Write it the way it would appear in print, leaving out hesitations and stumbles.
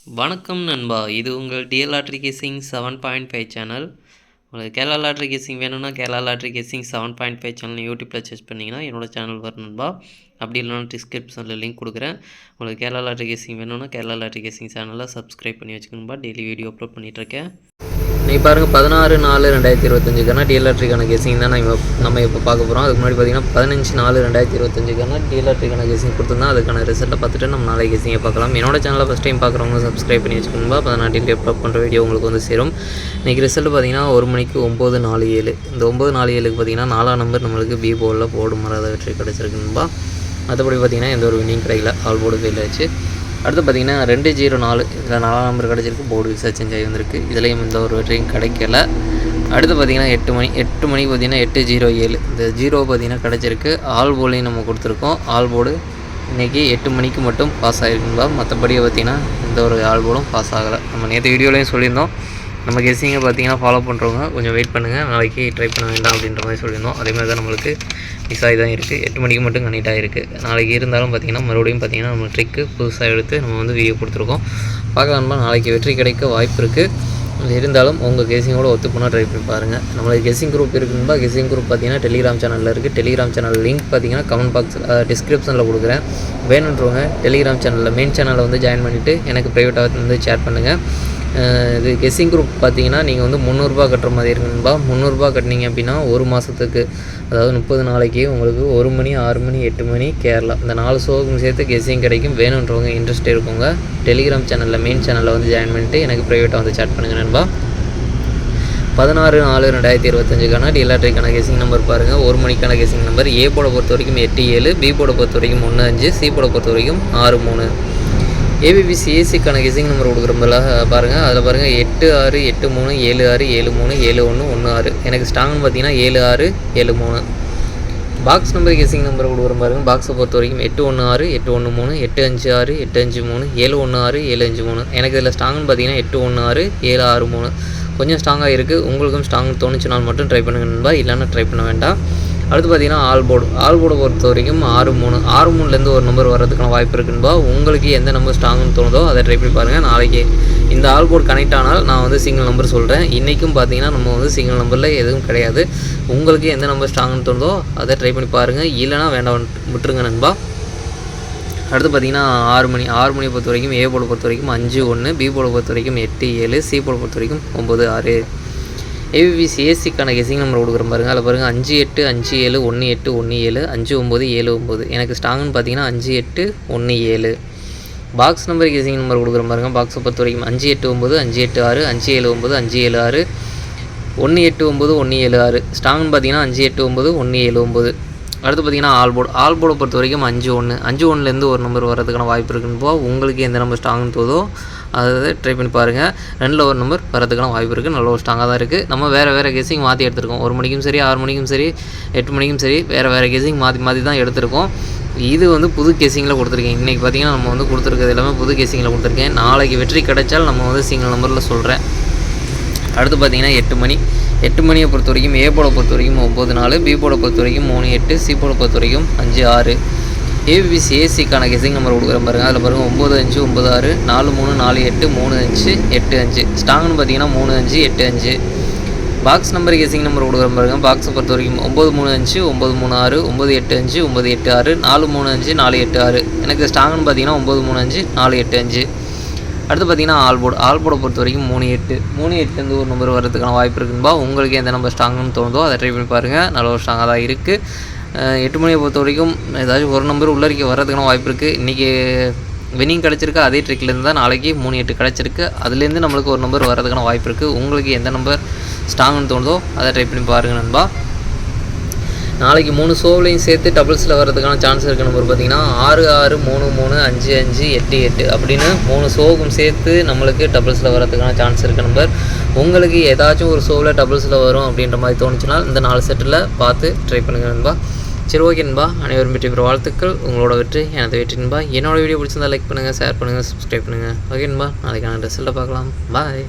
வணக்கம் நண்பா, இது உங்கள் டிஎல் லாட்ரி கேசிங் 7.5 சேனல். உங்களுக்கு கேரளா லாட்ரி கேசிங் வேணும்னா கேரளா லாட்ரி கேசிங் 7.5 சேனல் யூடியூப்பில் சர்ச் பண்ணிங்கன்னா என்னோட சேனல் வரும் நண்பா. அப்படி இல்லைனா டிஸ்கிரிப்ஷனில் லிங்க் கொடுக்குறேன். உங்களுக்கு கேரளா லாட்ரி கேசிங் வேணும்னா கேரளா லாட்ரி கேசிங் சேனலில் சப்ஸ்கிரைப் பண்ணி வச்சுக்கணும்பா. டெய்லி வீடியோ அப்லோட் பண்ணிகிட்ருக்கேன். நீ பாருங்கள், 16/4/2025 டிஎல் லாட்ரிக்கான கேசிங் தான் நம்ம இப்போ பார்க்க போகிறோம். அதுக்கு முன்னாடி பார்த்தீங்கன்னா 15/4/2025 டிஎல் லாட்ரிக்கான கேசிங் கொடுத்துருந்தோம். அதுக்கான ரிசல்ட்டை பார்த்துட்டு நம்ம நாளைக்கு கேசிங்கை பார்க்கலாம். என்னோட சேனலில் ஃபஸ்ட் டைம் பார்க்குறவங்க சப்ஸ்கிரைப் பண்ணி வச்சுக்கணும்பா. 14 அப்லோட் பண்ணுற வீடியோ உங்களுக்கு வந்து சேரும். இன்றைக்கி ரிசல்ட் பார்த்தீங்கன்னா 1 மணிக்கு 9:47. இந்த 9:47க்கு பார்த்தீங்கன்னா 4ஆம் நம்பர் நம்மளுக்கு பி போர்டில் போர்டு மாறாத வெற்றி கிடச்சிருக்குன்பா. மற்றபடி பார்த்தீங்கன்னா எந்த ஒரு வின்னிங் கிடைக்கல, ஆல் போர்டு ஃபெயில் ஆச்சு. அடுத்து பார்த்திங்கன்னா 204 இதில் 4ஆம் நம்பர் கிடச்சிருக்கு, போர்டு விசா சேஞ்ச் ஆகி வந்திருக்கு. இதுலேயும் எந்த ஒரு வெற்றியும் கிடைக்கல. அடுத்து பார்த்திங்கன்னா 8 மணிக்கு பார்த்திங்கன்னா 807 இந்த 0 பார்த்திங்கன்னா கிடச்சிருக்கு. ஆல் போர்டையும் நம்ம கொடுத்துருக்கோம். ஆல் போர்டு இன்றைக்கி 8 மணிக்கு மட்டும் பாஸ் ஆகிருக்குங்களா. மற்றபடி பார்த்திங்கன்னா எந்த ஒரு ஆல் போர்டும் பாஸ் ஆகலை. நம்ம நேற்று வீடியோலையும் சொல்லியிருந்தோம், நம்ம கெஸ்ஸிங்கை பார்த்திங்கன்னா ஃபாலோ பண்ணுறவங்க கொஞ்சம் வெயிட் பண்ணுங்கள், நாளைக்கு ட்ரை பண்ண வேண்டாம் அப்படின்ற மாதிரி சொல்லியிருந்தோம். அதேமாதிரி தான் நம்மளுக்கு மிஸ் ஆகி தான் இருக்குது. 8 மணிக்கு மட்டும் கனெக்ட் ஆகிருக்கு. நாளைக்கு இருந்தாலும் பார்த்திங்கன்னா மறுபடியும் பார்த்திங்கன்னா நம்ம ட்ரிக்கு புதுசாக எடுத்து நம்ம வந்து வீடியோ கொடுத்துருக்கோம். பார்க்கலாம்னா நாளைக்கு வெற்றி கிடைக்க வாய்ப்பு இருக்குது. இருந்தாலும் உங்கள் கெஸ்ஸிங்கோட ஒத்து போனால் ட்ரை பண்ணி பாருங்கள். நம்மளுக்கு கெஸ்ஸிங் குரூப் இருக்குதுன்னா கெஸ்ஸிங் குரூப் பார்த்திங்கன்னா டெலிகிராம் சேனலில் இருக்குது. டெலிகிராம் சேனல் லிங்க் பார்த்திங்கன்னா கமெண்ட் பாக்ஸில் டிஸ்கிரிப்ஷனில் கொடுக்குறேன். வேணுன்றவங்க டெலிகிராம் சேனலில் மெயின் சேனலில் வந்து ஜாயின் பண்ணிவிட்டு எனக்கு ப்ரைவேட்டாக வந்து ஷேர் பண்ணுங்கள். இது கெஸ்ஸிங் குரூப் பார்த்தீங்கன்னா நீங்கள் வந்து 300 கட்டுற மாதிரி இருக்குன்பா. 300 கட்டினீங்க அப்படின்னா ஒரு மாதத்துக்கு, அதாவது 30 நாளைக்கு உங்களுக்கு 1 மணி 6 மணி 8 மணி கேரளா இந்த 4 ஷோவுக்கும் சேர்த்து கெஸ்ஸிங் கிடைக்கும். வேணுன்றவங்க இன்ட்ரெஸ்ட் இருக்கவங்க டெலிகிராம் சேனலில் மெயின் சேனலில் வந்து ஜாயின் பண்ணிவிட்டு எனக்கு ப்ரைவேட்டாக வந்து சேட் பண்ணுங்க நண்பா. 16/4/2025 டிஎல் லாட்ரிக்கான கெஸ்ஸிங் நம்பர் பாருங்கள். 1 மணிக்கான கெஸ்ஸிங் நம்பர் ஏ போட பொறுத்த வரைக்கும் 87, பி போட பொறுத்த வரைக்கும் 15, சி போட பொறுத்த வரைக்கும் 63. ஏபிபி சிஎஸ்சிக்கான கெஸ்ஸிங் நம்பர் கொடுக்குறப்பல பாருங்கள். அதில் பாருங்கள் 86 83 76 73 71 16. எனக்கு ஸ்ட்ராங்னு பார்த்தீங்கன்னா 76 73. பாக்ஸ் நம்பர் கெஸ்ஸிங் நம்பர் கொடுக்குற பாருங்கள். பாக்ஸை பொறுத்த வரைக்கும் 816 813 856 853 716 753. எனக்கு இதில் ஸ்ட்ராங்னு பார்த்தீங்கன்னா 816 763. கொஞ்சம் ஸ்ட்ராங்காக இருக்குது. உங்களுக்கும் ஸ்ட்ராங் தோணுச்சுனால் மட்டும் ட்ரை பண்ணுங்கன்பா, இல்லைன்னா ட்ரை பண்ண வேண்டாம். அடுத்து பார்த்தீங்கன்னா ஆல் போர்டை பொறுத்த வரைக்கும் 63. 63லேருந்து ஒரு நம்பர் வர்றதுக்கான வாய்ப்பு இருக்குன்பா. உங்களுக்கு எந்த நம்பர் ஸ்ட்ராங்னு தோணுதோ அதை ட்ரை பண்ணி பாருங்கள். நாளைக்கு இந்த ஆல் போர்டு கனெக்ட் ஆனால் நான் வந்து சிங்கிள் நம்பர் சொல்கிறேன். இன்றைக்கும் பார்த்தீங்கன்னா நம்ம வந்து சிங்கிள் நம்பரில் எதுவும் கிடையாது. உங்களுக்கு எந்த நம்பர் ஸ்ட்ராங்னு தோணுதோ அதை ட்ரை பண்ணி பாருங்கள், இல்லைனா வேண்டாம் விட்டுருங்க நண்பா. அடுத்து பார்த்திங்கன்னா 6 மணியை பொறுத்த வரைக்கும் ஏ போர்டை பொறுத்த வரைக்கும் 5-1, பி போர்டை பொறுத்த வரைக்கும் 8-7, சி போர்டை பொறுத்த வரைக்கும் 9-6. ஏபிபி சிஎஸ்சிக்கான கெஸ்ஸிங் நம்பர் கொடுக்குற பாருங்கள். அதில் பாருங்கள் 58 57 18 17 59 79. எனக்கு ஸ்ட்ராங்னு பார்த்தீங்கன்னா 58 17. பாக்ஸ் நம்பர் கெஸ்ஸிங் நம்பர் கொடுக்குற பாருங்கள். பாக்ஸை பொறுத்த வரைக்கும் 589 586 579 576 189 176. ஸ்ட்ராங்னு பார்த்தீங்கன்னா 589 179. அடுத்து பார்த்திங்கன்னா ஆல் போர்டை பொறுத்த வரைக்கும் 5-1லேருந்து ஒரு நம்பர் வர்றதுக்கான வாய்ப்பு இருக்குன்னு உங்களுக்கு எந்த நம்பர் ஸ்ட்ராங்னு தோதோ அதை ட்ரை பண்ணி பாருங்கள். 2ல் ஒரு நம்பர் வரதுக்கான வாய்ப்பு இருக்குது. நல்ல ஒரு ஸ்ட்ராங்காக தான் இருக்குது. நம்ம வேறு கெஸ்ஸிங் மாற்றி எடுத்துருக்கோம். 1 மணிக்கும் சரி 6 மணிக்கும் சரி 8 மணிக்கும் சரி வேறு கெஸ்ஸிங் மாற்றி தான் எடுத்திருக்கோம். இது வந்து புது கெஸ்ஸிங்கில் கொடுத்துருக்கேன். இன்றைக்கி பார்த்திங்கன்னா நம்ம வந்து கொடுத்துருக்கிறது எல்லாமே புது கெஸ்ஸிங்கில் கொடுத்துருக்கேன். நாளைக்கு வெற்றி கிடைச்சால் நம்ம வந்து சிங்கிள் நம்பரில் சொல்கிறேன். அடுத்து பார்த்திங்கன்னா 8 மணியை பொறுத்த வரைக்கும் ஏ போட பொறுத்த வரைக்கும் 9-4, பி போட பொறுத்த வரைக்கும் 3-8, சி போட பொறுத்த வரைக்கும் 5-6. ஏபிபி சிஎஸ்சிக்கான கெஸ்ஸிங் நம்பர் கொடுக்குற பாருங்கள். அதில் பாருங்கள் 9-5 9-6 4-3 4-8 3-5 8-5. ஸ்ட்ராங்னு பார்த்தீங்கன்னா 3-5 8-5. பாக்ஸ் நம்பர் கெஸ்ஸிங் நம்பர் கொடுக்குற பாருங்கள். பாக்ஸை பொறுத்த வரைக்கும் 9-3-5 9-3-6 9-8-5 9-8-6 4-3-5 4-8-6. எனக்கு ஸ்ட்ராங்னு பார்த்தீங்கன்னா 9-3-5 4-8-5. அடுத்து பார்த்திங்கன்னா ஆல் போர்டை பொறுத்த வரைக்கும் 3-8லேருந்து ஒரு நம்பர் வர்றதுக்கான வாய்ப்பு இருக்குன்பா. உங்களுக்கு எந்த நம்பர் ஸ்ட்ராங்னு தோணுதோ அதை ட்ரை பண்ணி பாருங்கள். நல்ல ஒரு ஸ்ட்ராங்காக தான் இருக்குது. 8 மணியை பொறுத்த வரைக்கும் ஏதாச்சும் ஒரு நம்பர் உள்ளறிக்கை வர்றதுக்கான வாய்ப்பு இருக்குது. இன்றைக்கி வின்னிங் கிடச்சிருக்கு. அதே ட்ரிக்லேருந்து தான் நாளைக்கு 3-8 கிடச்சிருக்கு. அதுலேருந்து நம்மளுக்கு ஒரு நம்பர் வர்றதுக்கான வாய்ப்பு இருக்குது. உங்களுக்கு எந்த நம்பர் ஸ்ட்ராங்னு தோணுதோ அதை ட்ரை பண்ணி பாருங்கள் நண்பா. நாளைக்கு 3 ஷோவிலையும் சேர்த்து டபுள்ஸில் வர்றதுக்கான சான்ஸ் இருக்க நம்பர் பார்த்திங்கன்னா 6 6 3 3 5 5 8 8 அப்படின்னு 3 ஷோவுக்கும் சேர்த்து நம்மளுக்கு டபுள்ஸில் வர்றதுக்கான சான்ஸ் இருக்க நம்பர். உங்களுக்கு ஏதாச்சும் ஒரு ஷோவில் டபுள்ஸில் வரும் அப்படின்ற மாதிரி தோணுச்சுன்னா இந்த 4 செட்டில் பார்த்து ட்ரை பண்ணுங்கள் நண்பா. சரி, ஓகே நண்பா. அனைவரும் வெற்றி பெற வாழ்த்துக்கள். உங்களோட வெற்றி எனது வெற்றி நண்பா. என்னோட வீடியோ பிடிச்சிருந்தா லைக் பண்ணுங்கள், ஷேர் பண்ணுங்கள், சப்ஸ்கிரைப் பண்ணுங்கள். ஓகே நண்பா, நாளைக்கான ரிசல்ட்டை பார்க்கலாம். பாய்.